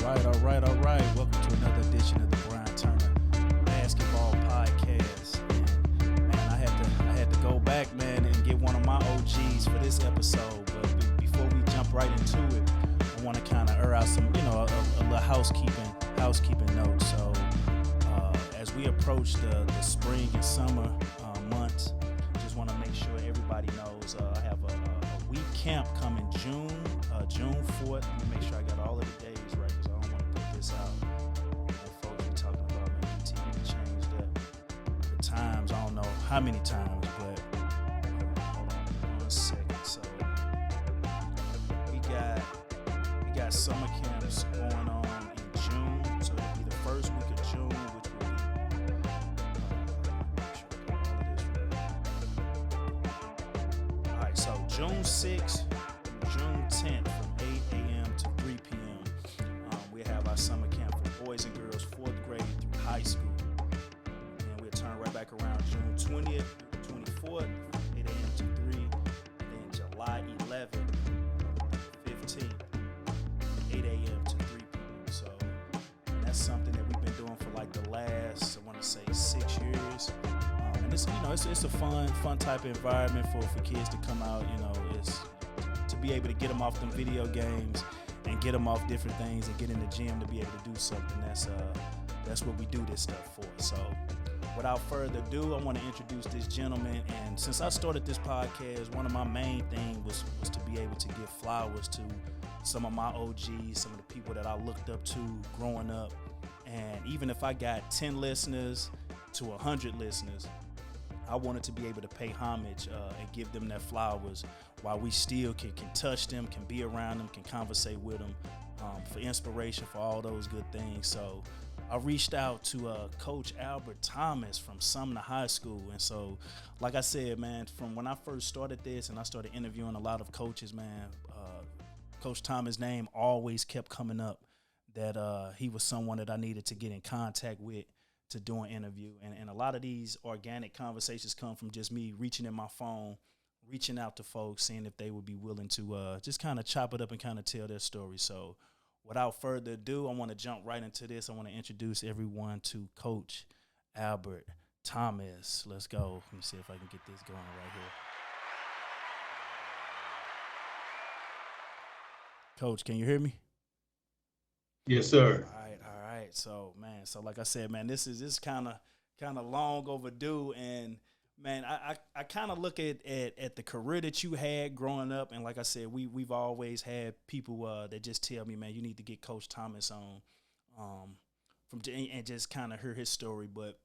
All right. Welcome to another edition of the Brian Turner Basketball Podcast. And man, I had to go back, man, and get one of my OGs for this episode. But before we jump right into it, I want to kind of air out some, a little housekeeping note. So as we approach the spring and summer months, just want to make sure everybody knows I have a week camp coming June 4th. Let me make sure I got all of the days right because I don't want to put this out. Folks be talking about maybe TV changed the times. I don't know how many times, but hold on 1 second. So we got summer camps going on in June. So it'll be the first week of June, which will be all right. So June 6th, June 10th from 8 a.m. to 3 p.m. We have our summer camp for boys and girls 4th grade through high school. And we'll turn right back around June 20th through 24th, 8 a.m. to 3. Then July 11th, 15th, 8 a.m. to 3 p.m. So that's something that we've been doing for like the last, I want to say, 6 years. And it's a fun type of environment for kids to come out. It's to be able to get them off them video games and get them off different things and get in the gym to be able to do something. That's what we do this stuff for. So without further ado, I want to introduce this gentleman. And since I started this podcast, one of my main things was to be able to give flowers to some of my OGs, some of the people that I looked up to growing up. And even if I got 10 listeners to 100 listeners, I wanted to be able to pay homage and give them their flowers while we still can touch them, can be around them, can conversate with them for inspiration, for all those good things. So I reached out to Coach Albert Thomas from Sumner High School. And so, like I said, man, from when I first started this and I started interviewing a lot of coaches, man, Coach Thomas' name always kept coming up that he was someone that I needed to get in contact with to do an interview. And a lot of these organic conversations come from just me reaching in my phone, reaching out to folks, seeing if they would be willing to just kind of chop it up and kind of tell their story. So without further ado, I want to jump right into this. I want to introduce everyone to Coach Albert Thomas. Let's go. Let me see if I can get this going right here. Coach, can you hear me? Yes, sir. All right. So, man, like I said, man, this is kind of long overdue. And, man, I kind of look at the career that you had growing up. And like I said, we've always had people that just tell me, man, you need to get Coach Thomas on and just kind of hear his story. But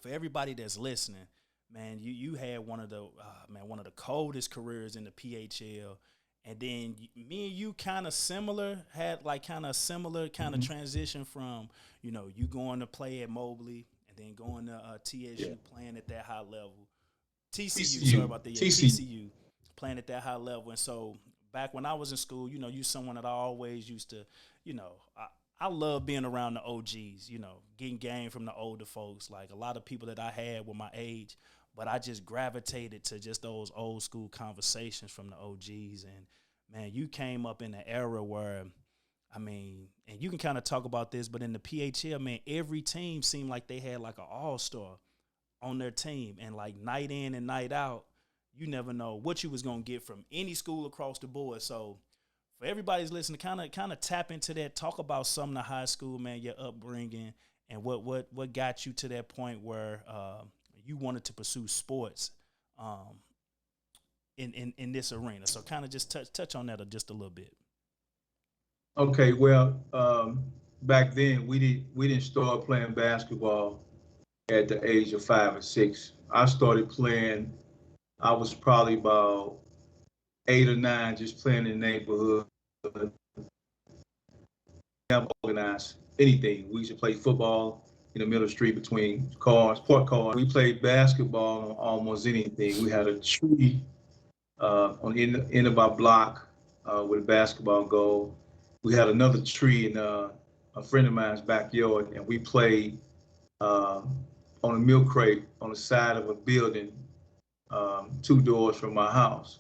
for everybody that's listening, man, you had one of the coldest careers in the PHL. And then me and you kind of similar, had like kind of similar kind of transition from, you going to play at Mobley and then going to TSU, playing at that high level. TCU, playing at that high level. And so back when I was in school, you someone that I always used to, I love being around the OGs, getting game from the older folks. Like a lot of people that I had were my age, but I just gravitated to just those old school conversations from the OGs. And, man, you came up in an era where, and you can kind of talk about this, but in the PHL, man, every team seemed like they had like an all-star on their team. And like night in and night out, you never know what you was going to get from any school across the board. So for everybody's listening, kind of tap into that, talk about Sumner High School, man, your upbringing, and what got you to that point where you wanted to pursue sports in this arena. So kind of just touch on that just a little bit. Okay, well, back then we didn't start playing basketball at the age of 5 or 6. I started playing. I was probably about 8 or 9, just playing in the neighborhood. Never organized anything. We used to play football in the middle of the street between park cars. We played basketball on almost anything. We had a tree on the end of our block with a basketball goal. We had another tree in a friend of mine's backyard, and we played on a milk crate on the side of a building 2 doors from my house.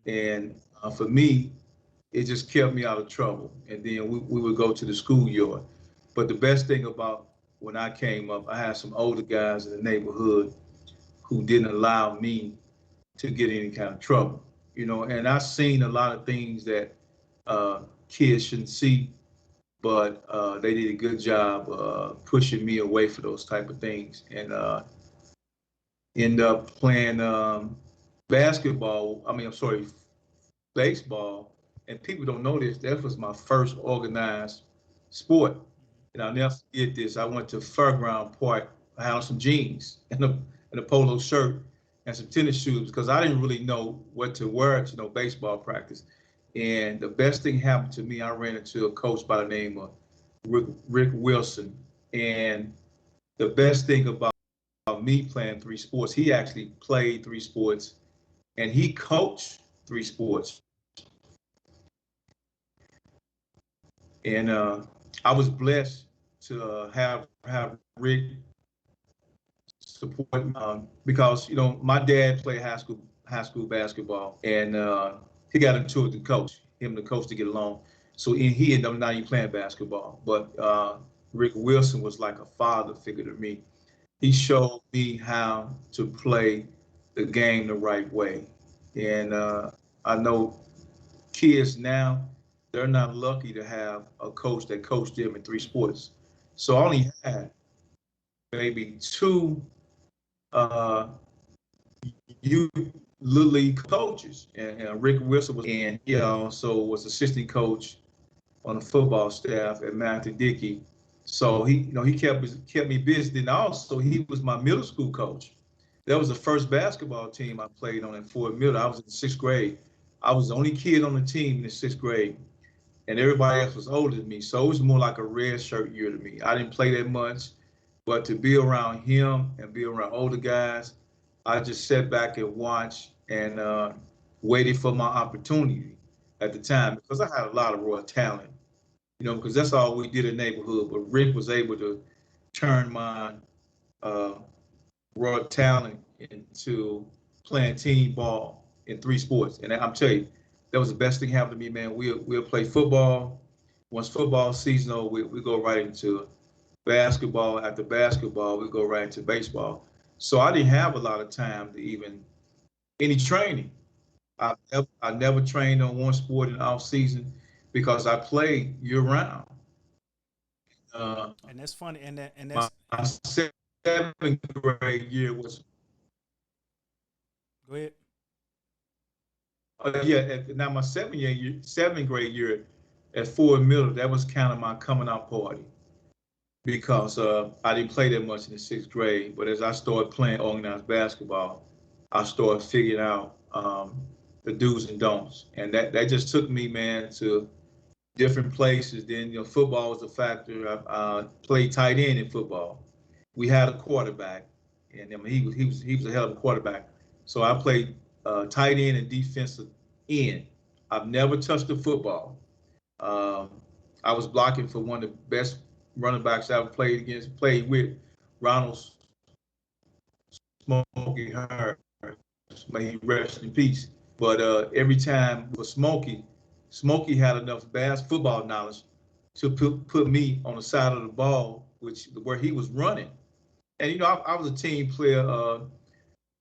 And for me, it just kept me out of trouble. And then we would go to the schoolyard. But the best thing about when I came up, I had some older guys in the neighborhood who didn't allow me to get any kind of trouble, and I've seen a lot of things that kids shouldn't see, but they did a good job pushing me away for those type of things, and end up playing basketball. I mean, I'm sorry, baseball. And people don't know this. That was my first organized sport. And I'll never forget this. I went to Fairground Park. I had on some jeans and a polo shirt and some tennis shoes because I didn't really know what to wear to baseball practice. And the best thing happened to me, I ran into a coach by the name of Rick Wilson. And the best thing about me playing three sports, he actually played three sports and he coached three sports. And I was blessed to have Rick support because my dad played high school basketball, and he got into it to coach him and the coach to get along. So he ended up not even playing basketball, but Rick Wilson was like a father figure to me. He showed me how to play the game the right way, and I know kids now, they're not lucky to have a coach that coached them in three sports. So I only had maybe two uh, youth little league coaches, and Rick Wilson was, and he also was assistant coach on the football staff at Matthew Dickey. So he kept me busy. And also he was my middle school coach. That was the first basketball team I played on in Fort Middle. I was in the sixth grade. I was the only kid on the team in the sixth grade, and everybody else was older than me. So it was more like a red shirt year to me. I didn't play that much, but to be around him and be around older guys, I just sat back and watched and waited for my opportunity at the time because I had a lot of raw talent, because that's all we did in the neighborhood. But Rick was able to turn my uh, raw talent into playing team ball in three sports. And I'm telling you, that was the best thing happened to me, man. We'll play football. Once football season over, we go right into basketball. After basketball, we go right into baseball. So I didn't have a lot of time to even any training. I never trained on one sport in off season because I played year round. Uh, And that's funny. And my that's and seventh grade year was go ahead. yeah. Now my seventh grade year at Ford Middle, that was kind of my coming out party because I didn't play that much in the sixth grade. But as I started playing organized basketball, I started figuring out the do's and don'ts, and that just took me, man, to different places. Then football was a factor. I played tight end in football. We had a quarterback, and I mean, he was a hell of a quarterback. So I played tight end and defensive end. I've never touched the football. Um, I was blocking for one of the best running backs I ever played with, Ronald Smokey Herbert. May he rest in peace. But every time for Smokey had enough football knowledge to put me on the side of the ball, where he was running. And I was a team player.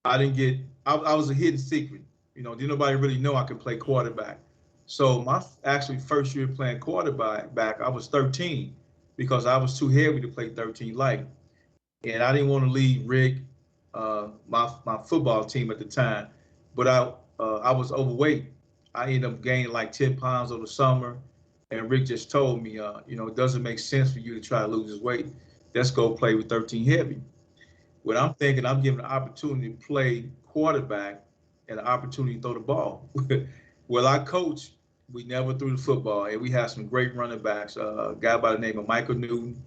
I didn't get. I was a hidden secret. Didn't nobody really know I could play quarterback. So my actually first year playing quarterback, I was 13 because I was too heavy to play 13 light, and I didn't want to leave Rick, my football team at the time, but I was overweight. I ended up gaining like 10 pounds over the summer, and Rick just told me, it doesn't make sense for you to try to lose this weight. Let's go play with 13 heavy. When I'm thinking I'm given an opportunity to play quarterback and an opportunity to throw the ball. Well, I coach. We never threw the football, and we had some great running backs. A guy by the name of Michael Newton.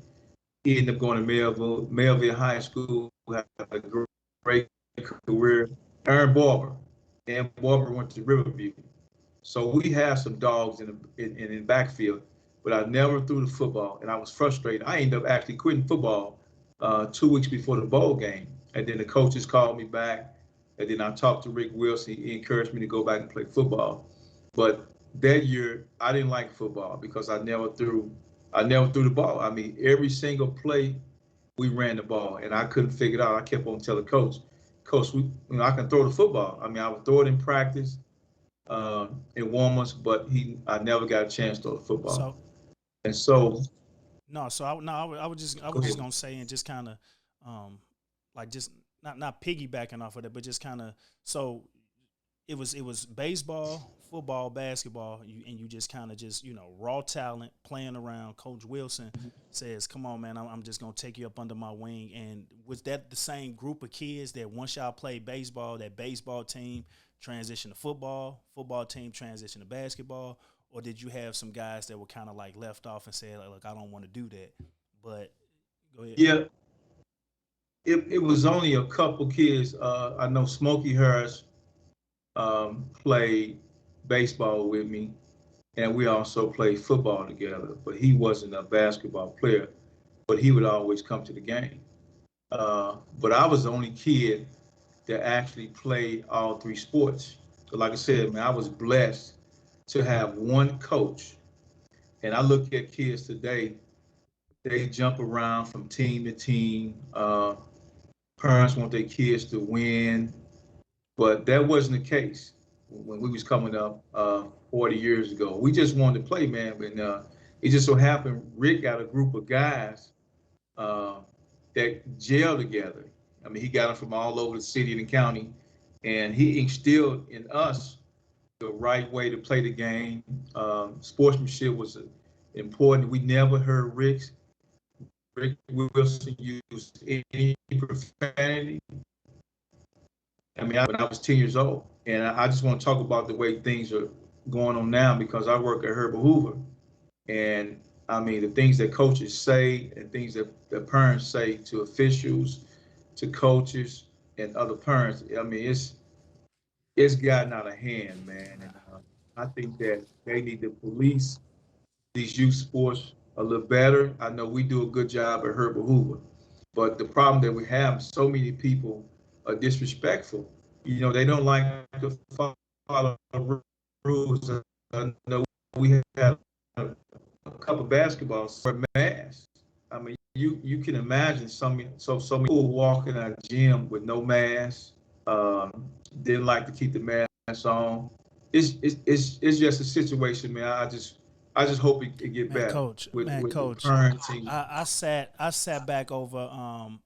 He ended up going to Melville High School, had a great career. Aaron Barber. And Barber went to Riverview. So we had some dogs in the backfield, but I never threw the football, and I was frustrated. I ended up actually quitting football 2 weeks before the bowl game, and then the coaches called me back, and then I talked to Rick Wilson. He encouraged me to go back and play football. But that year I didn't like football because I never threw the ball. I mean, every single play we ran the ball, and I couldn't figure it out. I kept on telling coach, I can throw the football. I mean, I would throw it in practice, in warm-ups, but I never got a chance to throw the football. So And so, no, so I no, I was just I go was just ahead. gonna say and just kind of like just not piggybacking off of that, but just kind of so it was baseball, football, basketball, and you just kind of just raw talent playing around. Coach Wilson says, "Come on, man, I'm just gonna take you up under my wing." And was that the same group of kids that once y'all played baseball, that baseball team transitioned to football, football team transitioned to basketball, or did you have some guys that were kind of like left off and said, like, "Look, I don't want to do that"? But go ahead. Yeah, it was only a couple kids. I know Smokey Harris played baseball with me, and we also played football together. But he wasn't a basketball player, but he would always come to the game. But I was the only kid that actually played all three sports. So like I said, man, I was blessed to have one coach. And I look at kids today, they jump around from team to team. Parents want their kids to win, but that wasn't the case when we was coming up 40 years ago. We just wanted to play, man. And it just so happened Rick got a group of guys uh, that gel together. I mean, he got them from all over the city and the county, and he instilled in us the right way to play the game. Sportsmanship was important. We never heard Rick Wilson use any profanity. I mean, when I was 10 years old, and I just want to talk about the way things are going on now because I work at Herbert Hoover, and I mean the things that coaches say and things that parents say to officials, to coaches, and other parents. I mean, it's gotten out of hand, man, and I think that they need to police these youth sports a little better. I know we do a good job at Herbert Hoover, but the problem that we have, so many people are disrespectful. They don't like to follow rules. I know we had a couple of basketballs wear masks. I mean, you can imagine so many people walking out of the gym with no mask. Didn't like to keep the mask on. It's just a situation, man. I just hope it get Man, better coach, with the coach, parenting. I sat back over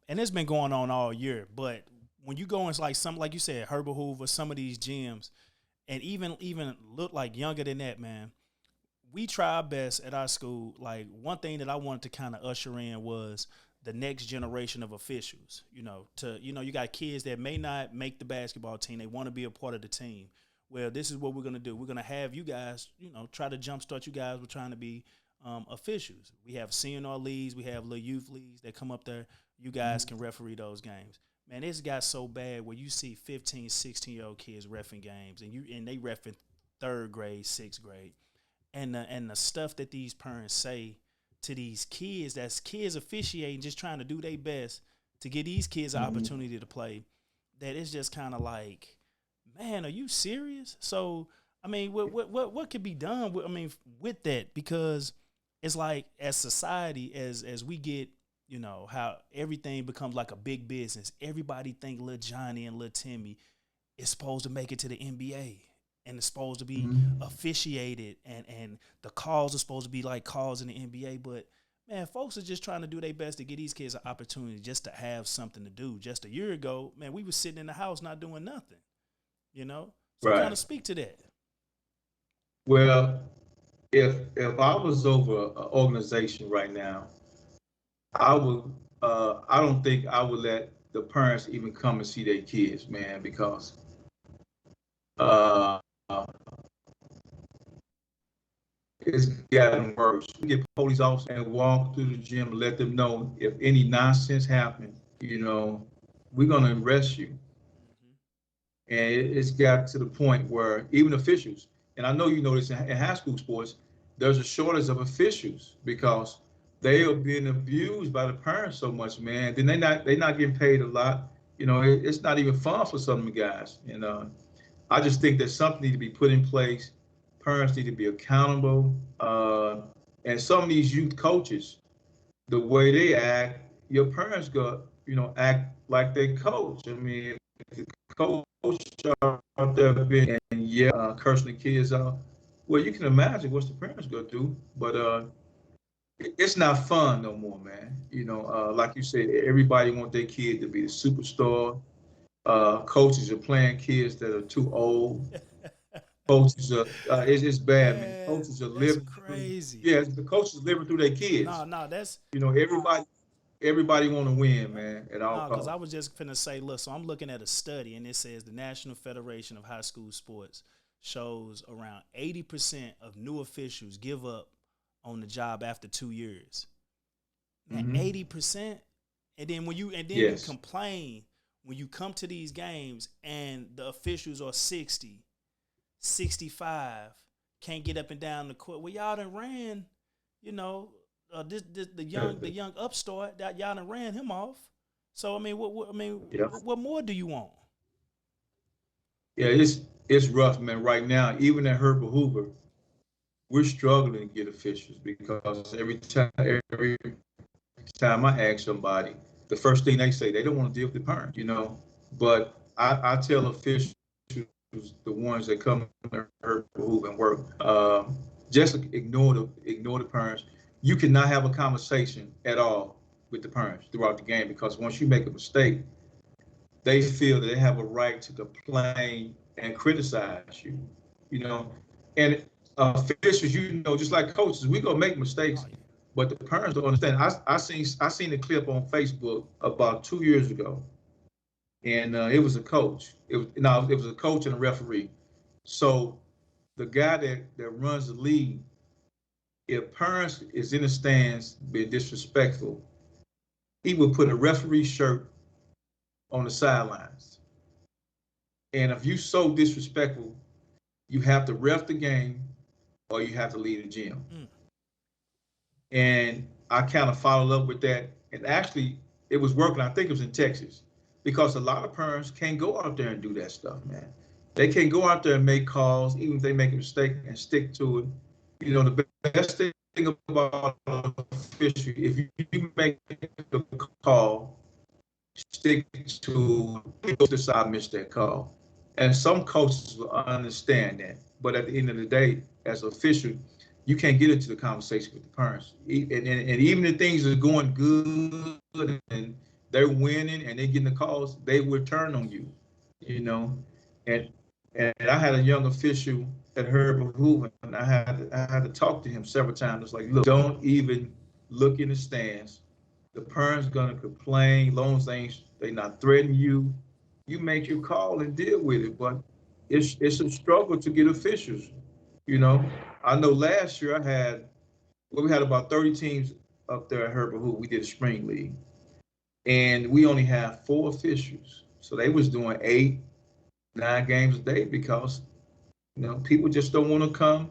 and it's been going on all year, but when you go into like some like you said, Herbert Hoover, some of these gyms, and even look like younger than that, man. We try our best at our school. Like one thing that I wanted to kind of usher in was the next generation of officials. You got kids that may not make the basketball team. They want to be a part of the team. Well, this is what we're gonna do. We're gonna have you guys, try to jumpstart you guys. We're trying to be officials. We have senior leagues. We have little youth leagues that come up there. You guys can referee those games. Man, it's got so bad where you see 15, 16-year-old kids reffing games, and they reffing third grade, sixth grade, and the stuff that these parents say to these kids, that's kids officiating, just trying to do their best to give these kids an opportunity to play. That it's just kind of like, man, are you serious? So, I mean, what could be done with that? Because it's like, as society, as we get, how everything becomes like a big business. Everybody think little Johnny and little Timmy is supposed to make it to the NBA and it's supposed to be officiated, and the calls are supposed to be like calls in the NBA. But man, folks are just trying to do their best to get these kids an opportunity just to have something to do. Just a year ago, man, we was sitting in the house not doing nothing. So kind Right. of speak to that. Well, if I was over an organization right now, I would. I don't think I would let the parents even come and see their kids, man, because uh, it's gotten worse. We get police officers and walk through the gym and let them know if any nonsense happens, we're gonna arrest you. Mm-hmm. And it's got to the point where even officials, and I know you know this in high school sports, there's a shortage of officials because they are being abused by the parents so much, man. Then they not getting paid a lot. It's not even fun for some of the guys. I just think that something needs to be put in place. parents need to be accountable. And some of these youth coaches, the way they act, your parents got, act like they coach. I mean, if the coach out there being cursing the kids out, well, you can imagine what's the parents gonna do. But it's not fun no more, man. Like you said, everybody want their kid to be the superstar. Coaches are playing kids that are too old. Coaches are, it's bad, man. Man, Coaches are that's living through, crazy. yeah, the coaches living through their No, kids. no, that's Everybody want to win, man, at all no, because I costs. was just finna say, look, so I'm looking at a study and it says the National Federation of High School Sports shows around 80% of new officials give up on the job after 2 years. Now, Hmm. 80%, and then you Yes. complain when you come to these games and the officials are 60, 65, can't get up and down the court. Well, y'all done ran, you know, the young upstart that y'all done ran him off. So I mean, Yeah. what more do you want? Yeah, it's rough, man. Right now, even at Herbert Hoover, we're struggling to get officials because every time I ask somebody, the first thing they say they don't want to deal with the parents. But I tell officials, the ones that come to Herbert Hoover and work, just ignore the parents. You cannot have a conversation at all with the parents throughout the game because once you make a mistake, they feel that they have a right to complain and criticize you. You know, and officials, just like coaches, we gonna make Oh mistakes, yeah. but the parents don't understand. I seen a clip on Facebook about 2 years ago, and it was a coach. It was a coach and a referee. So the guy that runs the league, if parents is in the stands being disrespectful, he would put a referee shirt on the sidelines. And if you so disrespectful, you have to ref the game or you have to leave the gym. Mm. And I kind of followed up with that. And actually, it was working. I think it was in Texas because a lot of parents can't go out there and do that stuff, man. They can't go out there and make calls, even if they make a mistake and stick to it. The best thing about official, if you make a call, stick to decide, miss that call. And some coaches will understand that. But at the end of the day, as an official, you can't get into the conversation with the parents. And even if things are going good and they're winning and they're getting the calls, they will turn on you, you know. And and I had a young official at Herbert Hoover, and I had to talk to him several times. It's like, look, don't even look in the stands. The parents gonna complain, long as they not threatening you. You make your call and deal with it. But it's a struggle to get officials. You know, I know last year we had about 30 teams up there at Herbert Hoover. We did a spring league, and we only have 4 officials. So they was doing 8, 9 games a day because people just don't want to come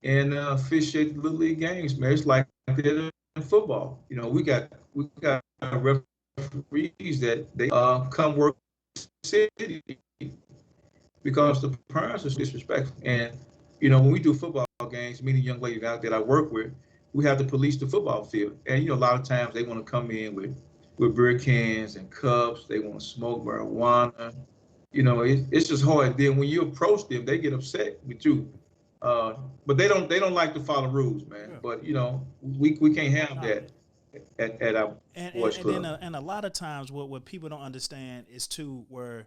and officiate the little league games, man. It's like that in football. We got referees that they come work city because the parents are disrespectful. And when we do football games, me and the young lady out that I work with, we have to police the football field. And a lot of times they want to come in with beer cans and cups. They want to smoke marijuana. It's just hard. Then when you approach them, they get upset with you. But they don't like to follow rules, man. Yeah. But we can't have No. that at our boys And then club. and a lot of times what people don't understand is too where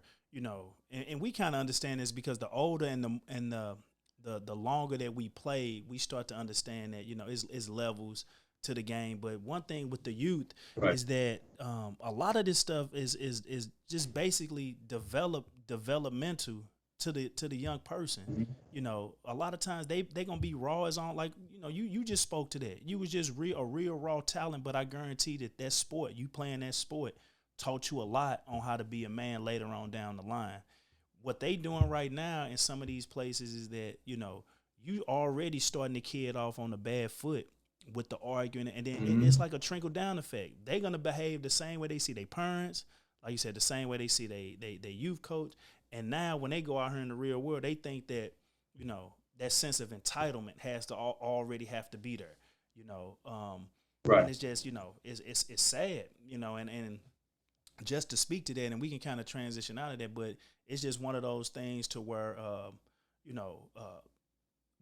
and we kind of understand this because the older and the longer that we play, we start to understand that it's levels to the game. But one thing with the youth Right. is that a lot of this stuff is just basically developmental to the young person. Mhm. A lot of times they gonna be raw as on, like you just spoke to that. You was just a real raw talent, but I guarantee that sport, you playing that sport, taught you a lot on how to be a man later on down the line. What they doing right now in some of these places is that you already starting the kid off on a bad foot with the arguing, and then it's Mhm. like a trickle down effect. They're gonna behave the same way they see their parents, like you said, the same way they see they youth coach. And now when they go out here in the real world, they think that that sense of entitlement has to already have to be there, you know. And Right. it's just, you know, it's sad, you know, and just to speak to that, and we can kind of transition out of that, but it's just one of those things to where, you know,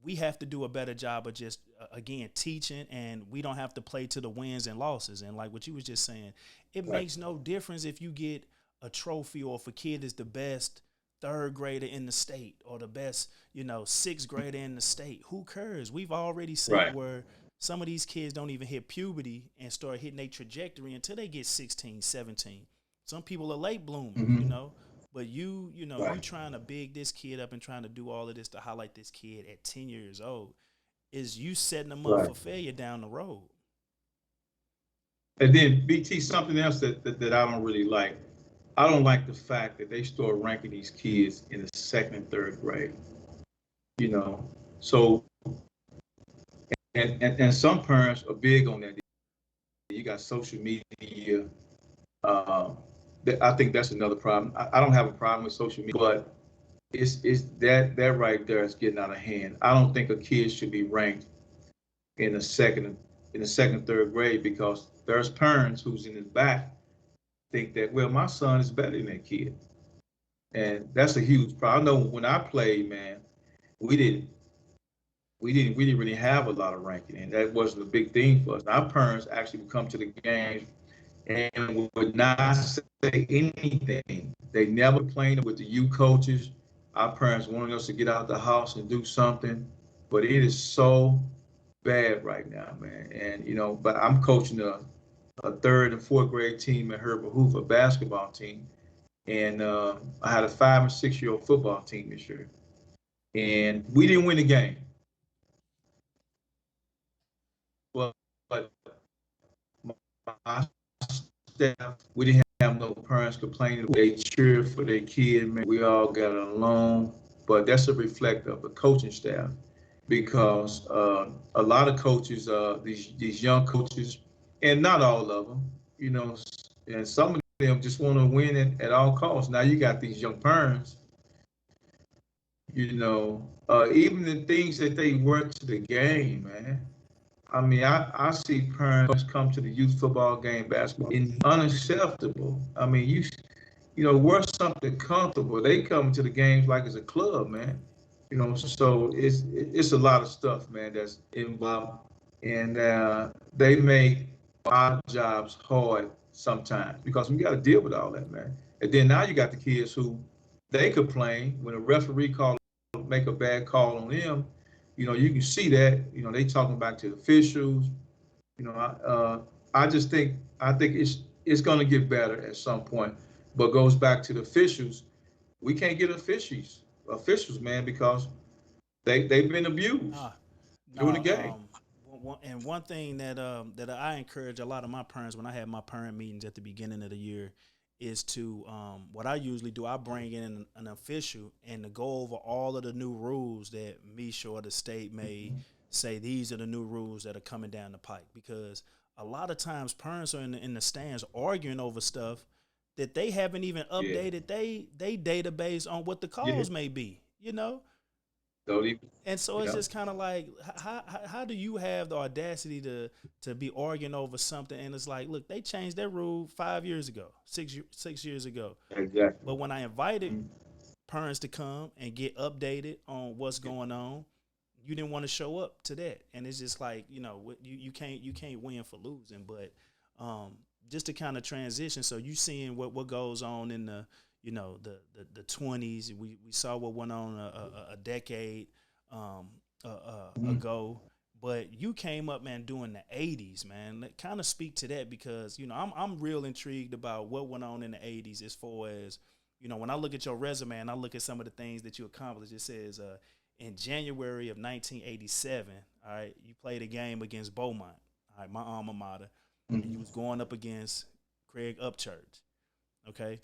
we have to do a better job of just again teaching, and we don't have to play to the wins and losses. And like what you was just saying, it Right. makes no difference if you get a trophy or if a kid is the best third grader in the state or the best, you know, sixth grader in the state. Who cares? We've already seen Right. where some of these kids don't even hit puberty and start hitting their trajectory until they get 16, 17. Some people are late bloomers, you Mm-hmm. know. But you know, you Right. trying to big this kid up and trying to do all of this to highlight this kid at 10 years old is you setting them up Right. for failure down the road. And then BT, something else that I don't really like. I don't like the fact that they start ranking these kids in the second and third grade. You know, so and some parents are big on that. You got social media. Um, I think that's another problem. I don't have a problem with social media, but it's that right there is getting out of hand. I don't think a kid should be ranked in the second, third grade because there's parents who's in the back think that, well, my son is better than that kid, and that's a huge problem. I know when I played, man, we didn't we didn't really have a lot of ranking, and that wasn't a big thing for us. Our parents actually would come to the games and would not say anything. They never complained with the U coaches. Our parents wanted us to get out of the house and do something, but it is so bad right now, man. And but I'm coaching a third and fourth grade team at Herbert Hoover basketball team, and I had a 5 and 6 year old football team this year, and we didn't win the game, but my staff, we didn't have no parents complaining. They cheered for their kid, man. We all got along, but that's a reflect of the coaching staff because a lot of coaches, these young coaches, and not all of them, you know, and some of them just want to win it at all costs. Now you got these young parents, even the things that they work to the game, man. I mean, I see parents come to the youth football game, basketball, and unacceptable. I mean, wear something comfortable. They come to the games like it's a club, man. So it's a lot of stuff, man, that's involved, and they make our jobs hard sometimes because we got to deal with all that, man. And then now you got the kids who they complain when a referee make a bad call on them. You can see that. They talking back to the officials. I just think it's going to get better at some point, but goes back to the officials. We can't get officials, man, because they've been abused Nah, during the nah. game. And one thing that I encourage a lot of my parents when I have my parent meetings at the beginning of the year is to what I usually do. I bring in an official and to go over all of the new rules that Misha or the state may say these are the new rules that are coming down the pike, because a lot of times parents are in the stands arguing over stuff that they haven't even Yeah, updated they database on what the yeah. calls may be, you know. Don't even, And so it's yeah, just kind of like, how do you have the audacity to be arguing over something? And it's like, look, they changed that rule 5 years ago, 6 years ago. exactly. But when I invited parents to come and get updated on what's going on, you didn't want to show up to that. And it's just like, you can't win for losing. But just to kind of transition, so you seeing what goes on in the 20s. We saw what went on a decade um, ago. But you came up, man, during the '80s, man. Kind of speak to that, because I'm real intrigued about what went on in the '80s as far as when I look at your resume and I look at some of the things that you accomplished. It says in January of 1987, all right, you played a game against Beaumont, all right, my alma mater, and you Mhm. was going up against Craig Upchurch. Okay,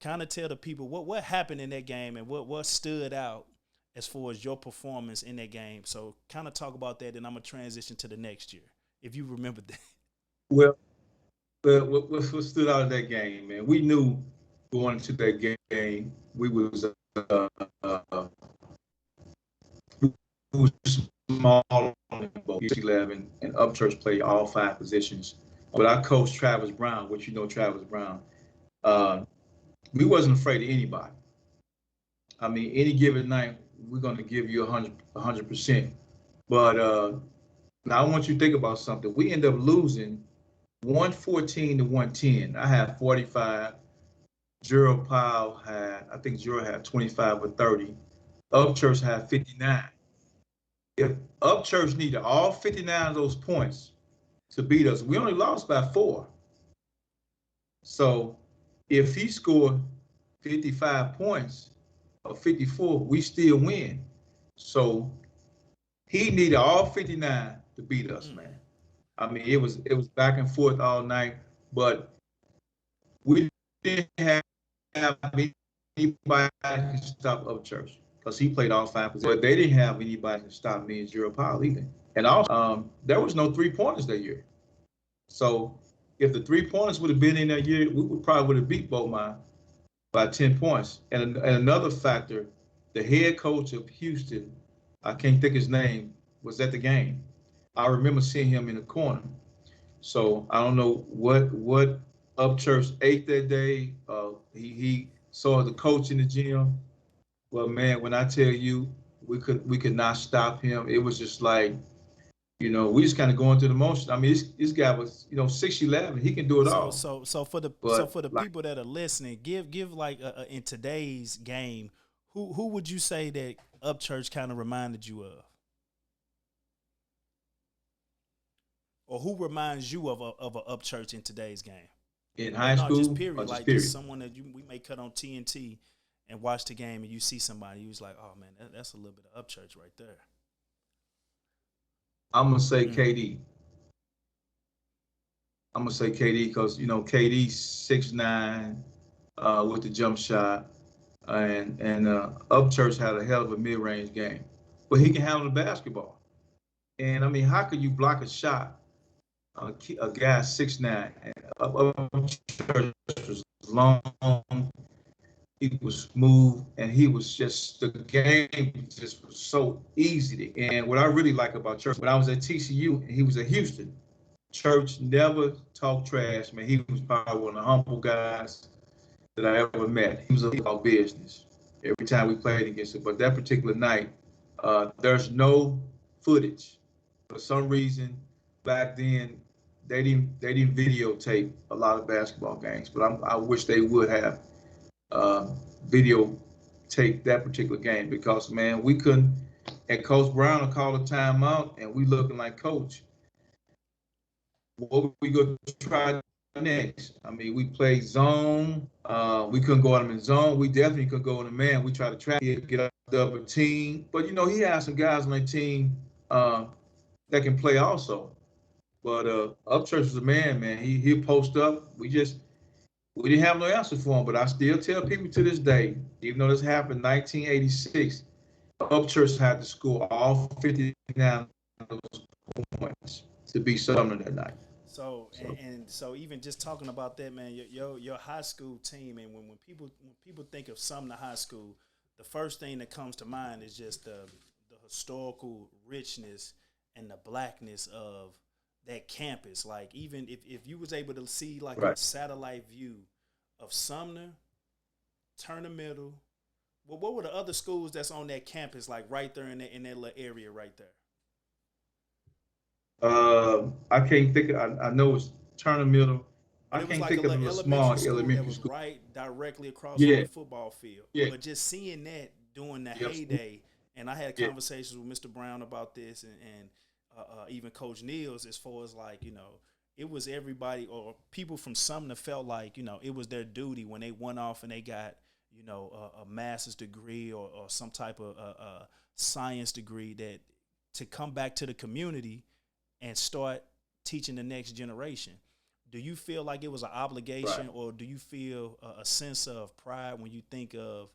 kind of tell the people what happened in that game and what stood out as far as your performance in that game. So kind of talk about that, and I'm gonna transition to the next year if you remember that. Well, what stood out of that game, man? We knew going into that game we was uh, was small on both 11 and Upchurch played all 5 positions. But our coach Travis Brown, which you know Travis Brown, uh, we wasn't afraid of anybody. I mean, any given night, we're going to give you 100%. But now I want you to think about something. We end up losing 114 to 110. I had 45. Gerald Powell had, I think Gerald had 25 or 30. Upchurch had 59. If Upchurch needed all 59 of those points to beat us, we only lost by 4. So if he scored 55 points or 54, we still win. So he needed all 59 to beat us, man. I mean, it was back and forth all night, but we didn't have anybody to stop Upchurch because he played all 5 positions. But they didn't have anybody to stop me and Gerald Powell either. And also, there was no 3-pointers that year. So if the 3-pointers would have been in that year, we would have beat Beaumont by 10 points. And another factor, the head coach of Houston, I can't think his name, was at the game. I remember seeing him in the corner. So I don't know what Upchurch ate that day. He saw the coach in the gym. Well, man, when I tell you we could not stop him, it was just like, we just kind of going through the motion. I mean, this guy was, 6'11". He can do it all. So for the people that are listening, give like in today's game, who would you say that Upchurch kind of reminded you of, or who reminds you of a Upchurch in today's game? In high school, just period, just like period. Just someone that we may cut on TNT and watch the game, and you see somebody, you was like, oh man, that's a little bit of Upchurch right there. I'm gonna say KD. I'm gonna say KD because KD's 6'9" with the jump shot, and Upchurch had a hell of a mid-range game, but he can handle the basketball. And I mean, how could you block a shot? A guy 6'9", and Upchurch was long. He was smooth, and he was just, the game just was so easy. And what I really like about Church, when I was at TCU and he was at Houston, Church never talked trash, man. He was probably one of the humble guys that I ever met. He was about business every time we played against him. But that particular night, there's no footage. For some reason, back then, they didn't videotape a lot of basketball games, but I wish they would have videotape that particular game, because man, we couldn't. And Coach Brown will call a timeout, and we looking like, Coach, what we going to try next? I mean, we played zone. We couldn't go on him in zone. We definitely could go on a man. We try to track it, get up the upper team. But he has some guys on that team that can play also. But Upchurch was a man. He'll post up. We didn't have no answer for him. But I still tell people to this day, even though this happened in 1986, Upchurch had to score all 59 of those points to beat Sumner that night. So even just talking about that, man, your high school team, and when people think of Sumner High School, the first thing that comes to mind is just the historical richness and the blackness of that campus. Like, even if you was able to see like a satellite view of Sumner, Turner Middle, well, what were the other schools that's on that campus, like right there in that little area right there? I can't think of, I know it's Turner Middle. But I it was can't like think a of little a small elementary that was school. right directly across from the football field. Yeah. But just seeing that during the heyday, and I had conversations with Mr. Brown about this, and even Coach Neals, as far as like, it was everybody, or people from Sumner felt like, it was their duty when they went off and they got, a master's degree or some type of science degree, that to come back to the community and start teaching the next generation. Do you feel like it was an obligation, or do you feel a sense of pride when you think of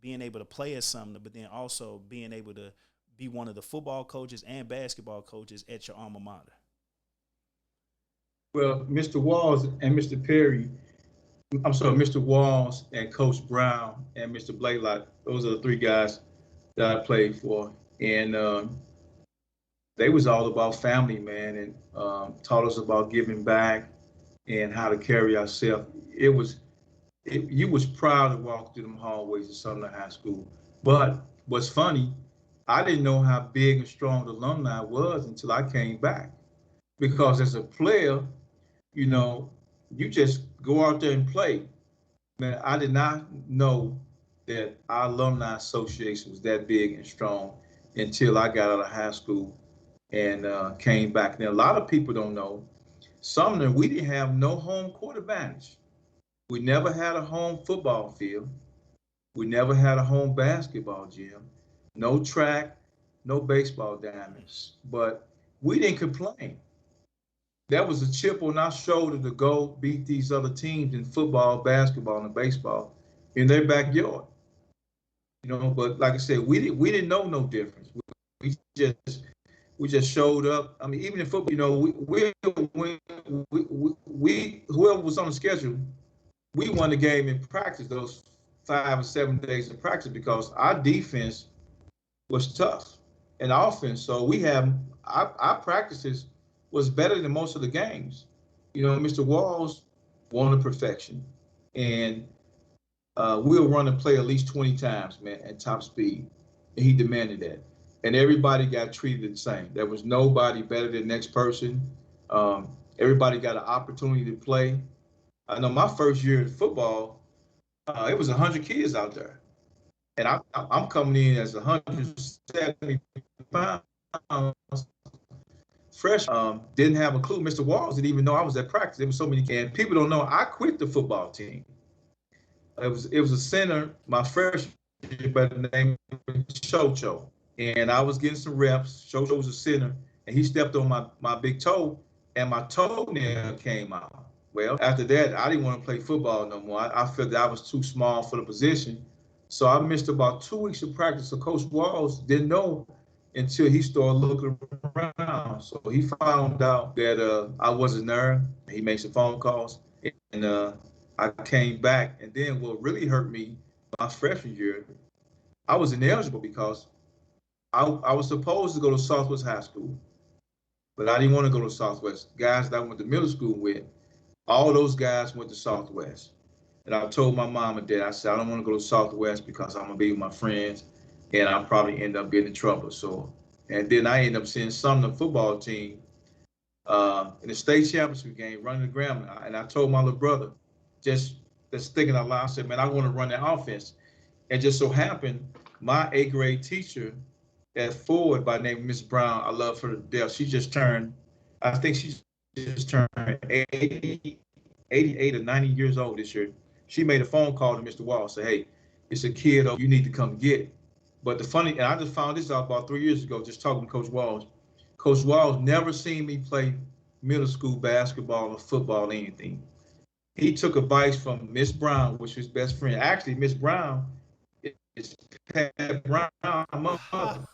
being able to play at Sumner, but then also being able to be one of the football coaches and basketball coaches at your alma mater? Well, Mr. Walls and Mr. Perry, Mr. Walls and Coach Brown and Mr. Blaylock, those are the 3 guys that I played for. And they was all about family, man, and taught us about giving back and how to carry ourselves. You was proud to walk through them hallways of Sumner High School. But what's funny, I didn't know how big and strong the alumni was until I came back. Because as a player, you know, you just go out there and play. Man, I did not know that our alumni association was that big and strong until I got out of high school and came back. Now, a lot of people don't know, Sumner, we didn't have no home court advantage. We never had a home football field. We never had a home basketball gym, no track, no baseball diamonds. But we didn't complain. That was a chip on our shoulder to go beat these other teams in football, basketball, and baseball in their backyard. You know, but like I said, we didn't know no difference. We just we just showed up. I mean, even in football, you know, we whoever was on the schedule, we won the game in practice those 5 or 7 days of practice because our defense was tough and offense. So we have our practices was better than most of the games. You know, Mr. Walls wanted perfection, and we'll run and play at least 20 times, man, at top speed. And he demanded that. And everybody got treated the same. There was nobody better than the next person. Everybody got an opportunity to play. I know my first year in football, it was 100 kids out there. And I'm coming in as 170 pounds, fresh. Didn't have a clue. Mr. Walls didn't even know I was at practice. There was so many, and people don't know I quit the football team. It was a center my freshman year by the name of Chocho, and I was getting some reps. Chocho was a center, and he stepped on my big toe, and my toenail came out. Well, after that, I didn't want to play football no more. I felt that I was too small for the position, so I missed about 2 weeks of practice. So Coach Walls didn't know until he started looking around. So he found out that I wasn't there. He made some phone calls, and I came back. And then what really hurt me my freshman year, I was ineligible because I was supposed to go to Southwest High School, but I didn't want to go to Southwest. Guys that I went to middle school with, all those guys went to Southwest. And I told my mom and dad, I said, I don't want to go to Southwest because I'm going to be with my friends and I'll probably end up getting in trouble. So, and then I ended up seeing Sumner football team in the state championship game running the ground. And I told my little brother, just thinking out loud, I said, man, I want to run that offense. And just so happened, my 8th grade teacher at Ford by the name of Miss Brown, I love her to death. She just turned, I think she just turned 88 or 90 years old this year. She made a phone call to Mr. Wall, say, hey, it's a kid you need to come get. But the funny, and I just found this out about 3 years ago, just talking to Coach Walls. Coach Walls never seen me play middle school basketball or football or anything. He took advice from Miss Brown, which was his best friend. Actually, Miss Brown is Pat Brown, mother,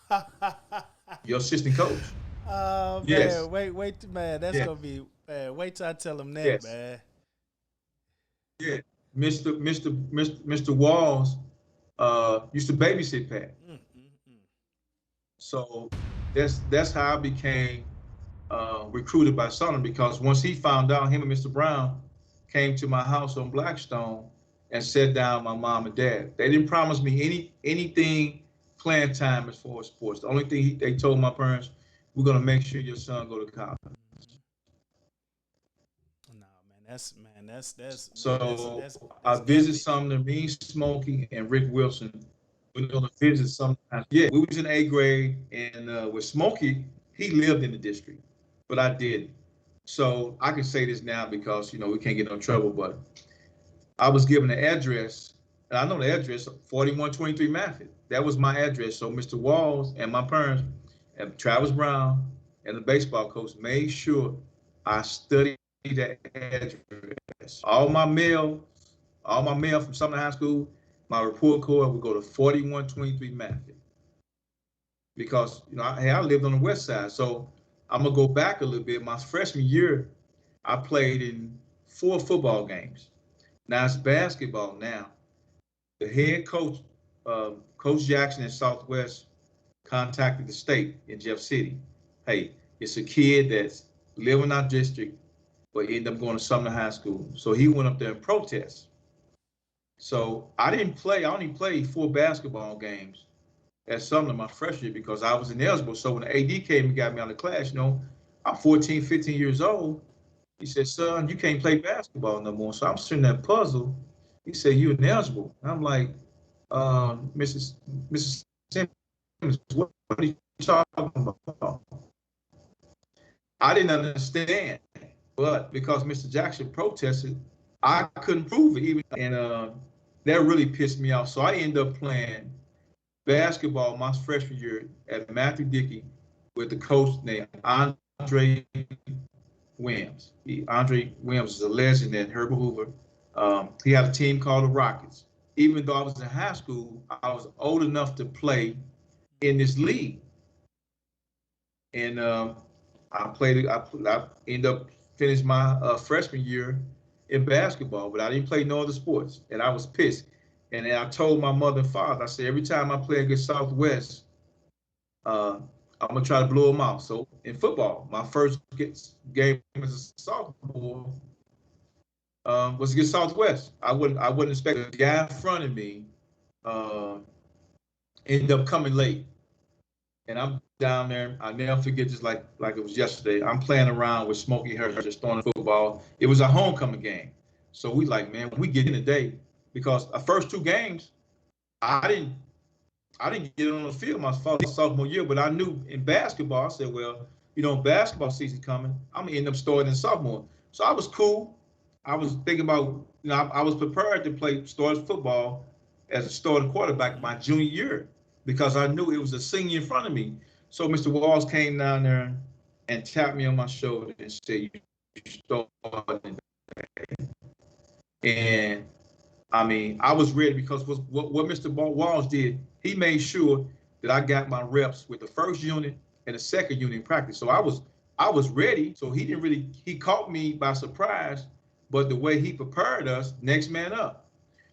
your assistant coach. Oh Yes, man, wait, man, that's yeah, gonna be man. Wait till I tell him that, yes, man. yeah. Mr. Walls used to babysit Pat. Mm, mm, mm. So that's how I became recruited by Sumner because once he found out, him and Mr. Brown came to my house on Blackstone and sat down my mom and dad. They didn't promise me anything playing time as far as sports. The only thing they told my parents, we're gonna make sure your son go to college. No, man, So I that's visited epic. Sumner, me, Smokey, and Rick Wilson. We going to visit sometimes. Yeah, we was in 8th grade, and with Smokey, he lived in the district, but I didn't. So I can say this now because we can't get no trouble. But I was given an address, and I know the address, 4123 Maffett. That was my address. So Mr. Walls and my parents, and Travis Brown, and the baseball coach made sure I studied that address. All my mail from Sumner High School, my report card would go to 4123 Maffett because I lived on the west side. So I'm gonna go back a little bit. My freshman year, I played in 4 football games. Now it's basketball now. The head coach, Coach Jackson at Southwest, contacted the state in Jeff City. Hey, it's a kid that's living in our district, but ended up going to Sumner High School. So he went up there and protest. So I didn't play. I only played 4 basketball games at Sumner my freshman year because I was ineligible. So when the AD came and got me out of class, I'm 14, 15 years old. He said, son, you can't play basketball no more. So I'm sitting there puzzled. He said, you're ineligible. And I'm like, Mrs. Simmons, what are you talking about? I didn't understand, but because Mr. Jackson protested, I couldn't prove it even. And that really pissed me off. So I ended up playing basketball my freshman year at Matthew Dickey with the coach named Andre Williams. Andre Williams is a legend at Herbert Hoover. He had a team called the Rockets. Even though I was in high school, I was old enough to play in this league. And I ended up finishing my freshman year in basketball, but I didn't play no other sports. And I was pissed. And then I told my mother and father, I said, every time I play against Southwest, I'm going to try to blow them out. So in football, my first game as a sophomore was against Southwest. I wouldn't expect the guy in front of me ended up coming late. And I'm down there. I'll never forget this like it was yesterday. I'm playing around with Smokey Herbert, just throwing football. It was a homecoming game. So we like, man, we get in today because the first 2 games, I didn't get on the field my sophomore year, but I knew in basketball, I said, well, basketball season coming, I'm gonna end up starting in sophomore. So I was cool. I was thinking about, I was prepared to start football as a starting quarterback my junior year because I knew it was a senior in front of me. So Mr. Walls came down there and tapped me on my shoulder and said, you starting. And I was ready because what Mr. Walls did, he made sure that I got my reps with the first unit and the second unit in practice. So I was ready. So he caught me by surprise, but the way he prepared us, next man up.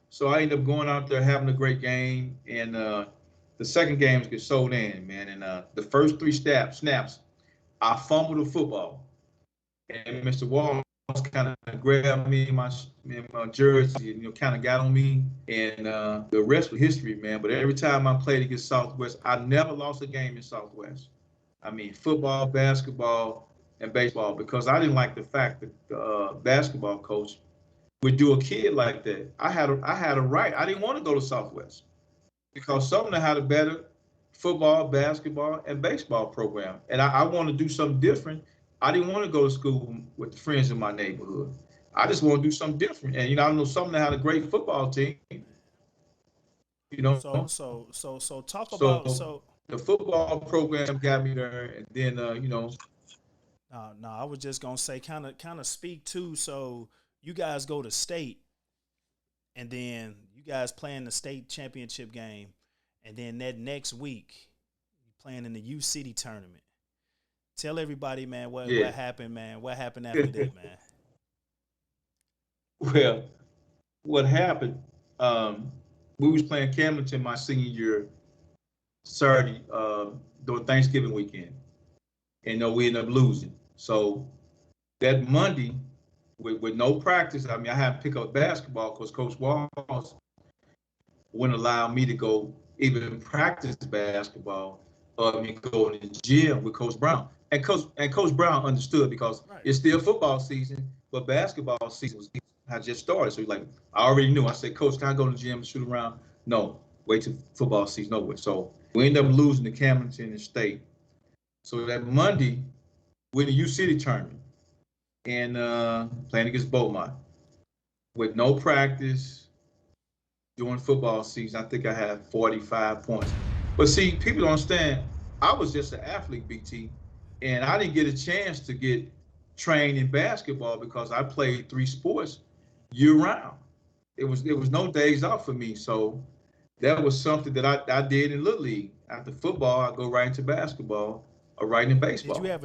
So I ended up going out there having a great game, and the second game get sold in, man. And the first 3 snaps, I fumbled the football, and Mr. Walls kind of grabbed me in my jersey and kind of got on me, and the rest was history, man. But every time I played against Southwest, I never lost a game in Southwest. Football, basketball, and baseball, because I didn't like the fact that the basketball coach would do a kid like that. I had a right. I didn't want to go to Southwest because Sumner had a better football, basketball, and baseball program, and I wanted to do something different. I didn't want to go to school with the friends in my neighborhood. I just want to do something different. And I know Sumner had a great football team. So talk about So the football program got me there, and then no, I was just gonna say kind of speak to. So you guys go to state, and then you guys playing the state championship game, and then that next week you playing in the U City tournament. Tell everybody, man, what happened, man. What happened after that, man? Well, what happened? We was playing Camdenton my senior year, Saturday, during Thanksgiving weekend, and we ended up losing. So that Monday, with no practice, I had to pick up basketball because Coach Walls wouldn't allow me to go even practice basketball or go in the gym with Coach Brown. And Coach Brown understood because it's still football season, but basketball season had just started. So he's like, I already knew. I said, Coach, can I go to the gym and shoot around? No, wait till football season over. So we ended up losing to Camdenton and State. So that Monday, we're in the U City tournament and playing against Beaumont with no practice during football season. I think I had 45 points. But see, people don't understand, I was just an athlete, BT, and I didn't get a chance to get trained in basketball because I played 3 sports year round. It was no days off for me. So that was something that I did in Little League. After football, I go right into basketball or right into baseball. Did you have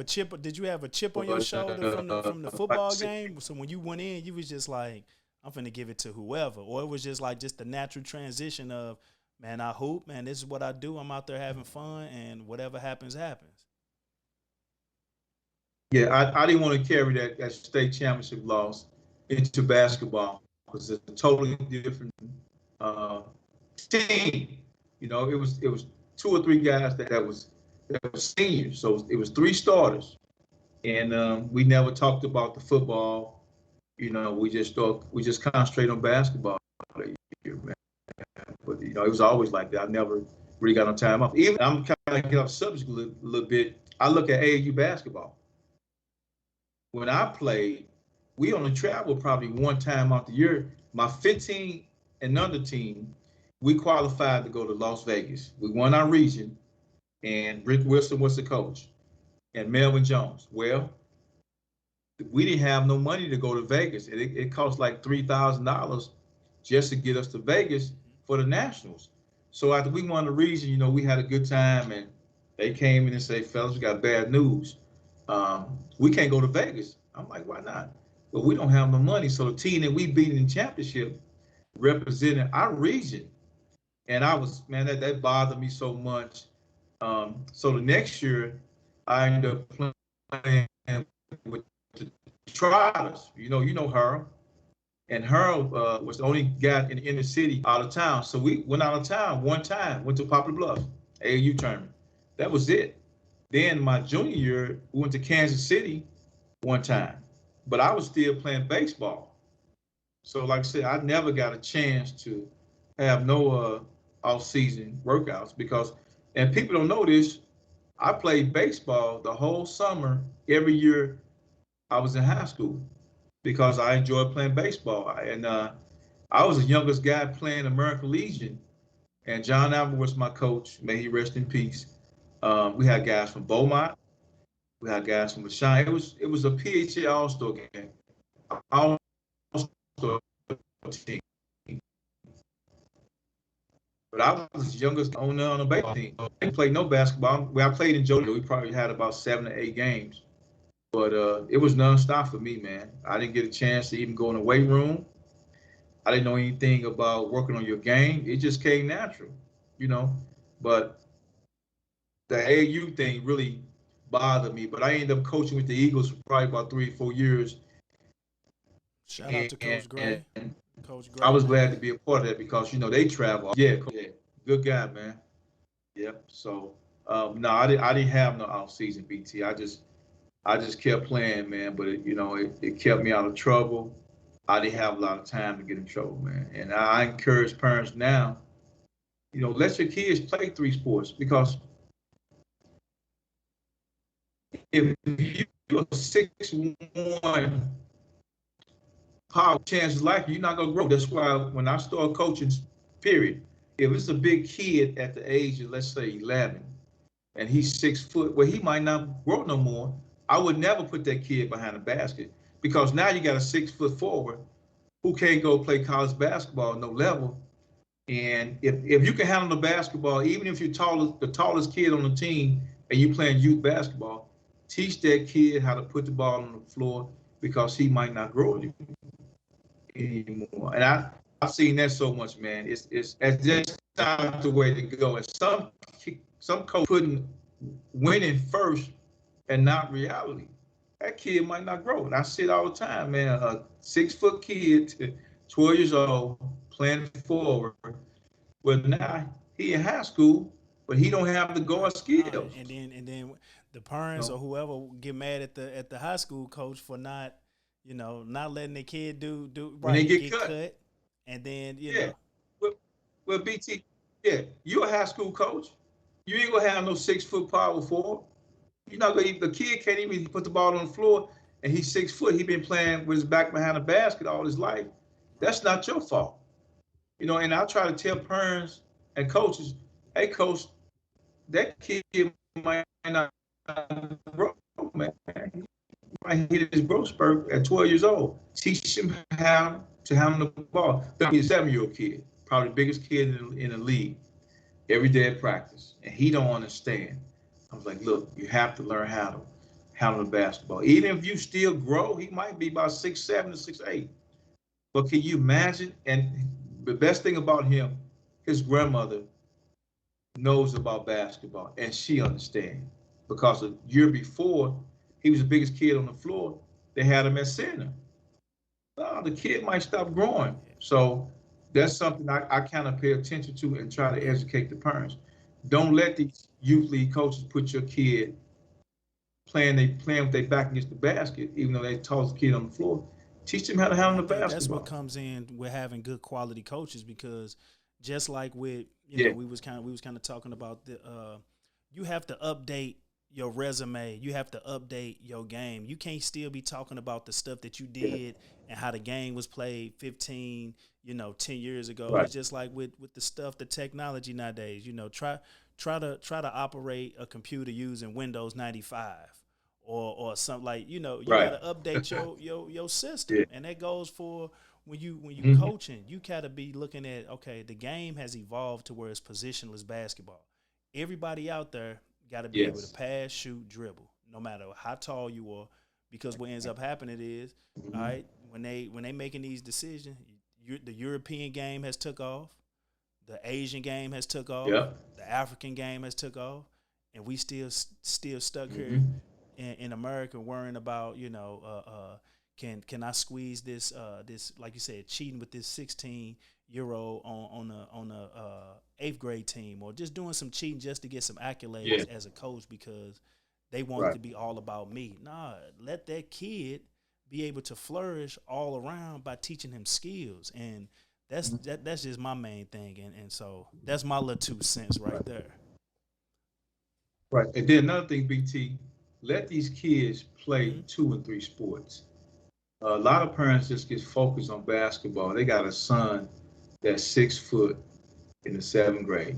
a chip on your shoulder from the football game? So when you went in, you was just like, I'm finna give it to whoever, or it was just like the natural transition of, Man, I hoop, man. This is what I do. I'm out there having fun, and whatever happens, happens. Yeah, I didn't want to carry that state championship loss into basketball because it's a totally different uh, team. It was two or three guys that was seniors, so it was three starters, and we never talked about the football. We just concentrate on basketball that year, man. But it was always like that. I never really got no time off. Even I'm kind of get off subject a little bit. I look at AAU basketball. When I played, we only traveled probably one time out the year. My 15 and under team, we qualified to go to Las Vegas. We won our region, and Rick Wilson was the coach, and Melvin Jones. Well, we didn't have no money to go to Vegas. It cost like $3,000 just to get us to Vegas for the Nationals. So after we won the region, we had a good time, and they came in and said, "Fellas, we got bad news. We can't go to Vegas." I'm like, "Why not?" But we don't have no money. So the team that we beat in the championship represented our region, and I was, man, that bothered me so much. So the next year, I ended up playing with the Trotters. You know her, and her was the only guy in the inner city out of town. So we went out of town one time, went to Poplar Bluff, AAU tournament. That was it. Then my junior year, we went to Kansas City one time, but I was still playing baseball. So like I said, I never got a chance to have no off-season workouts because, and people don't know this, I played baseball the whole summer every year I was in high school because I enjoyed playing baseball. And I was the youngest guy playing American Legion, and John Albert was my coach. May he rest in peace. We had guys from Beaumont. We had guys from LaShawn. It was a PHA All-Star game. All-Star team. But I was the youngest on the baseball team. I didn't play no basketball. Well, I played in Joliet. We probably had about 7 or 8 games. But it was nonstop for me, man. I didn't get a chance to even go in the weight room. I didn't know anything about working on your game. It just came natural, you know. But the AAU thing really bothered me. But I ended up coaching with the Eagles for probably about 3 or 4 years, Shout out to Coach and Gray. Coach I Gray, was glad man. to be a part of that because they travel. Yeah, yeah, good guy, man. Yep. So no, I didn't have no off season, BT. I just kept playing, man. But it kept me out of trouble. I didn't have a lot of time to get in trouble, man. And I encourage parents now, let your kids play three sports because if you're 6'1", power, chances likely you're not gonna grow. That's why when I start coaching, period, if it's a big kid at the age of, let's say, 11, and he's 6 foot, well, he might not grow no more. I would never put that kid behind a basket because now you got a 6 foot forward who can't go play college basketball at no level. And if you can handle the basketball, even if you're the tallest kid on the team and you playing youth basketball, teach that kid how to put the ball on the floor because he might not grow anymore. And I've seen that so much, man. It's just not the way to go. And some coach putting winning first and not reality. That kid might not grow. And I see it all the time, man. A 6 foot kid, 12 years old, playing forward. Well, now he in high school, but he don't have the guard Nah, skills. and then the parents or You whoever get mad at the high school coach for not letting the kid do when they right, get get cut, cut, and then yeah. Well, well, BT, yeah, you a high school coach. You ain't gonna have no 6 foot power forward. You're not gonna. The kid can't even put the ball on the floor, and he's 6 foot. He been playing with his back behind the basket all his life. right. That's not your fault. And I try to tell parents and coaches, hey, coach, that kid might not grow, man. He might hit his growth spurt at 12 years old. Teach him how to handle the ball. He's a 7-year-old kid, probably the biggest kid in the league, every day at practice, and he don't understand. I was like, look, you have to learn how to handle the basketball. Even if you still grow, he might be about 6'7" to 6'8". But can you imagine? And the best thing about him, his grandmother knows about basketball and she understands because a year before he was the biggest kid on the floor. They had him at center. Oh, the kid might stop growing. So that's something I kind of pay attention to and try to educate the parents. Don't let these youth league coaches put your kid playing with their back against the basket, even though they toss the kid on the floor. Teach them how to handle the basketball. That's what comes in with having good quality coaches, because just like with we was kind of talking about the you have to update your resume, you have to update your game. You can't still be talking about the stuff that you did and how the game was played 15 10 years ago. Right. It's just like with the stuff, the technology nowadays. Try to operate a computer using Windows 95 or something, like you got to update your system. And that goes for when you coaching. You got to be looking at, okay, the game has evolved to where it's positionless basketball. Everybody out there got to be able to pass, shoot, dribble, no matter how tall you are, because what ends up happening is, all right, when they making these decisions, the European game has took off, the Asian game has took off, the African game has took off, and we still stuck here in America worrying about can I squeeze this like you said, cheating with this 16-year-old on a 8th grade team, or just doing some cheating just to get some accolades as a coach because they want it to be all about me. Nah, let that kid be able to flourish all around by teaching him skills, and that's just my main thing, and so that's my little 2 cents right there. Right, and then another thing, BT, let these kids play 2 and 3 sports. A lot of parents just get focused on basketball. They got a son that's 6 foot in the 7th grade.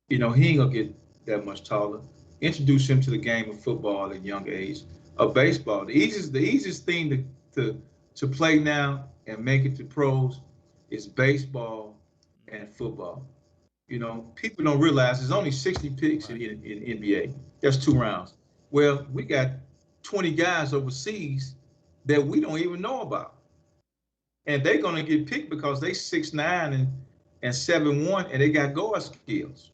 He ain't gonna get that much taller. Introduce him to the game of football at a young age. Of baseball, the easiest thing to play now and make it to pros is baseball and football. People don't realize there's only 60 picks in NBA. That's 2 rounds. Well, we got 20 guys overseas that we don't even know about. And they're going to get picked because they 6'9" and 7'1", and they got guard skills.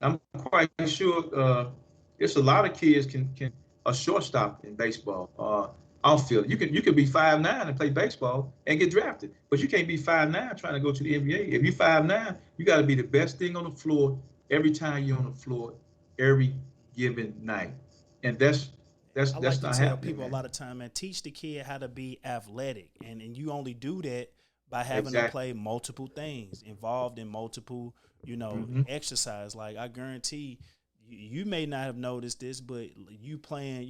I'm quite sure it's a lot of kids can a shortstop in baseball. Outfield. You could be 5'9" and play baseball and get drafted, but you can't be 5'9" trying to go to the NBA. If you're 5'9", you got to be the best thing on the floor every time you're on the floor, every given night. And that's I like not to tell happening, people man. A lot of time, man, teach the kid how to be athletic, and you only do that by having them play multiple things, involved in multiple, exercise. Like, I guarantee you may not have noticed this, but you playing,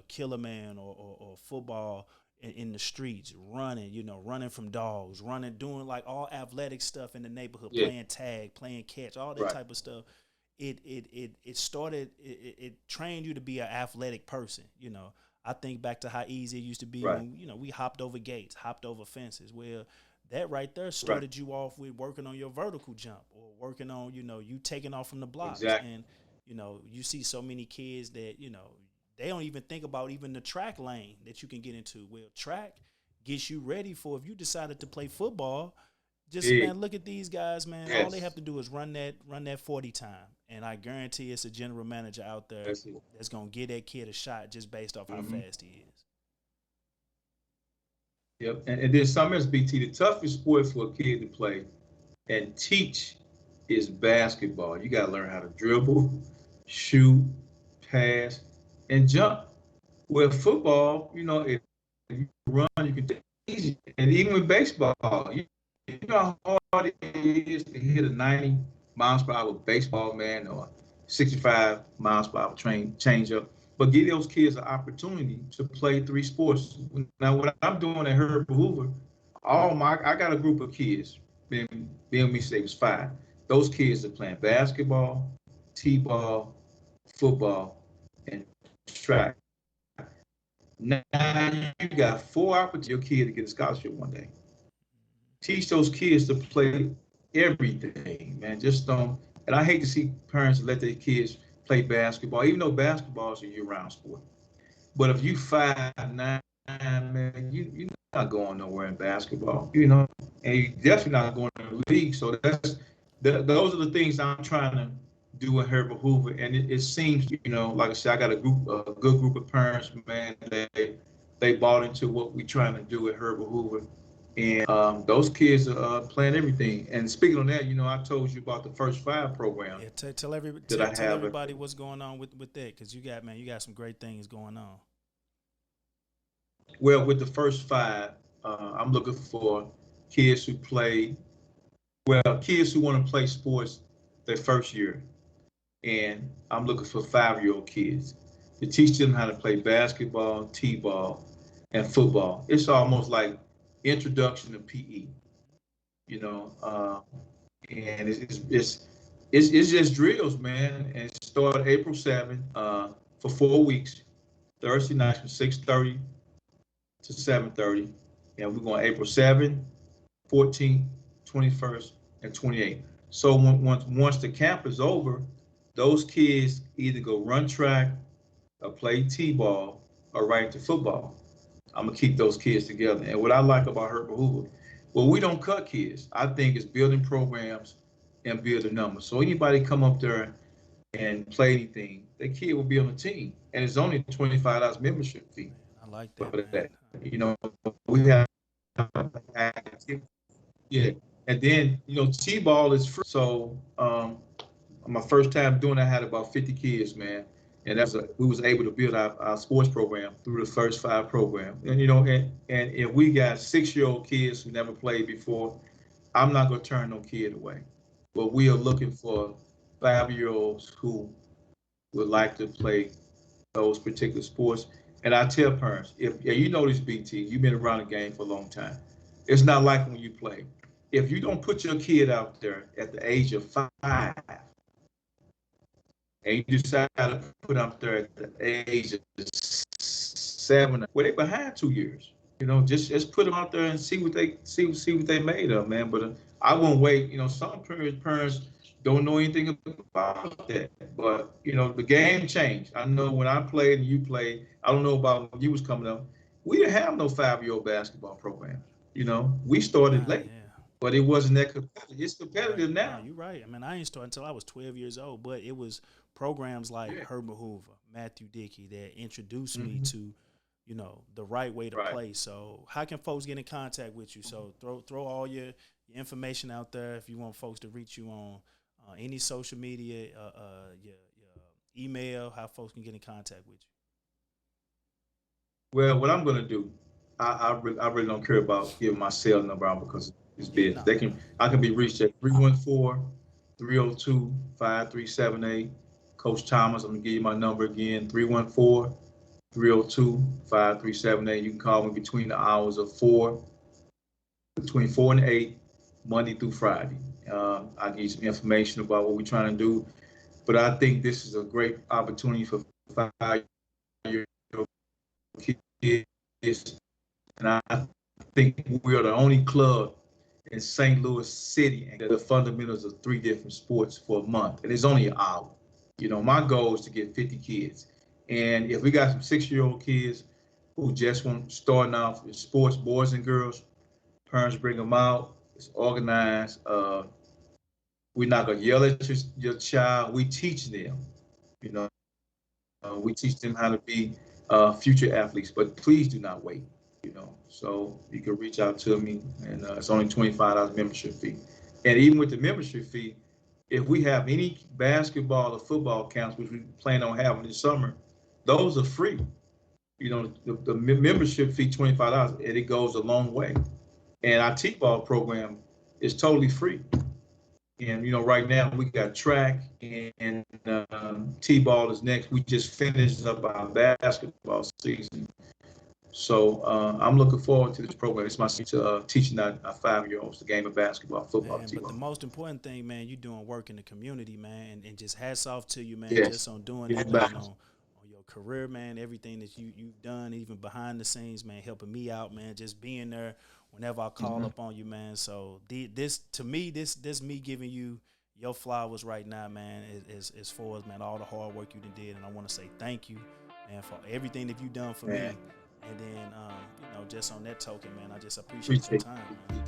Killer Man or football in the streets, running from dogs, doing like all athletic stuff in the neighborhood, playing tag, playing catch, all that type of stuff. It trained you to be an athletic person. I think back to how easy it used to be when, we hopped over gates, hopped over fences. Well, that right there started you off with working on your vertical jump, or working on, you taking off from the blocks. And, you see so many kids that, they don't even think about even the track lane that you can get into. Well, track gets you ready for, if you decided to play football, man, look at these guys, man. All they have to do is run that 40 time. And I guarantee it's a general manager out there that's going to give that kid a shot just based off how fast he is. Yep. And then some SBT, the toughest sport for a kid to play and teach is basketball. You got to learn how to dribble, shoot, pass, and jump. Well, football, if you run, you can take it easy. And even with baseball, you know how hard it is to hit a 90 miles per hour baseball, man, or 65 miles per hour changeup. But give those kids an opportunity to play 3 sports. Now, what I'm doing at Herbert Hoover, I got a group of kids. Being me say it was 5. Those kids are playing basketball, t-ball, football, and track. Now you got 4 opportunities for your kid to get a scholarship one day. Teach those kids to play everything, man. Just don't. And I hate to see parents let their kids play basketball, even though basketball is a year-round sport. But if you 5'9", man, you're not going nowhere in basketball, you know, and you're definitely not going to the league. So those are the things I'm trying to do in Herbert Hoover. And it seems, you know, like I said, I got a good group of parents, man. They bought into what we're trying to do at Herbert Hoover. And those kids are playing everything. And speaking on that, you know, I told you about the First Five program Yeah, tell that I tell have. everybody what's going on with that, because you got, man, you got some great things going on. Well, with the First Five, I'm looking for kids who play, well, kids who want to play sports their first year. And I'm looking for 5-year-old kids to teach them how to play basketball, t-ball, and football. It's almost like introduction to PE, you know. And it's just drills, man. And it started April 7th for 4 weeks, Thursday nights from 6:30 to 7:30, and we're going April 7th, 14th, 21st, and 28th. So once the camp is over, those kids either go run track or play t-ball or right into football. I'm gonna keep those kids together. And what I like about Herbert Hoover, well, we don't cut kids. I think it's building programs and building numbers. So anybody come up there and play anything, that kid will be on the team. And it's only $25 membership fee. Man, I like that, But man. you know, we have active, yeah. And then, you know, T-ball is free. So my first time doing that, I had about 50 kids, man. And we was able to build our sports program through the First Five program. And, you know, and if we got 6-year-old kids who never played before, I'm not going to turn no kid away. But we are looking for 5-year-olds who would like to play those particular sports. And I tell parents, if you know this, BT, you've been around the game for a long time. It's not like when you play. If you don't put your kid out there at the age of 5, and you decide to put out there at the age of 7, well, they behind 2 years. You know, just put them out there and see what they made of, man. But I won't wait. You know, some parents don't know anything about that. But you know, the game changed. I know when I played and you played. I don't know about when you was coming up. We didn't have no 5-year-old basketball program. You know, we started Nah, late, yeah. but it wasn't that competitive. It's Right. competitive No, now. you're right. I mean, I didn't start until I was 12 years old, but it was programs like Yeah. Herbert Hoover, Matthew Dickey that introduced me Hmm. to, you know, the right way to Right. play. So, how can folks get in contact with you? So, throw all your information out there if you want folks to reach you on any social media, your email, how folks can get in contact with you. Well, what I'm going to do, I really don't care about giving my cell number out because it's Yeah, business. no, no. I can be reached at 314-302-5378. Coach Thomas, I'm gonna give you my number again, 314-302-5378. You can call me between the hours of between 4 and 8, Monday through Friday. I give you some information about what we're trying to do, but I think this is a great opportunity for 5-year kids, and I think we are the only club in St. Louis City and the fundamentals of 3 different sports for a month, and it's only an hour. You know, my goal is to get 50 kids, and if we got some 6-year-old kids who just want starting off in sports, boys and girls, parents bring them out. It's organized. We're not gonna yell at your child. We teach them. You know, we teach them how to be future athletes. But please do not wait. You know, so you can reach out to me, and it's only $25 membership fee. And even with the membership fee, if we have any basketball or football camps, which we plan on having this summer, those are free. You know, the membership fee $25, and it goes a long way. And our T-ball program is totally free. And you know, right now we got track and T-ball is next. We just finished up our basketball season, so I'm looking forward to this program. It's my teaching our 5-year-olds the game of basketball, football, Man, but the T-ball. most important thing, man, you doing work in the community, man, and just hats off to you, man, Yes, just on doing yes, that, man, back. on your career, man, everything that you've done, even behind the scenes, man, helping me out, man, just being there whenever I call Mm-hmm. up on you, man. So this to me, this me giving you your flowers right now, man, is for us, man, all the hard work you done did, and I want to say thank you, man, for everything that you done for Man, me, And then, just on that token, man, I just appreciate your time, man.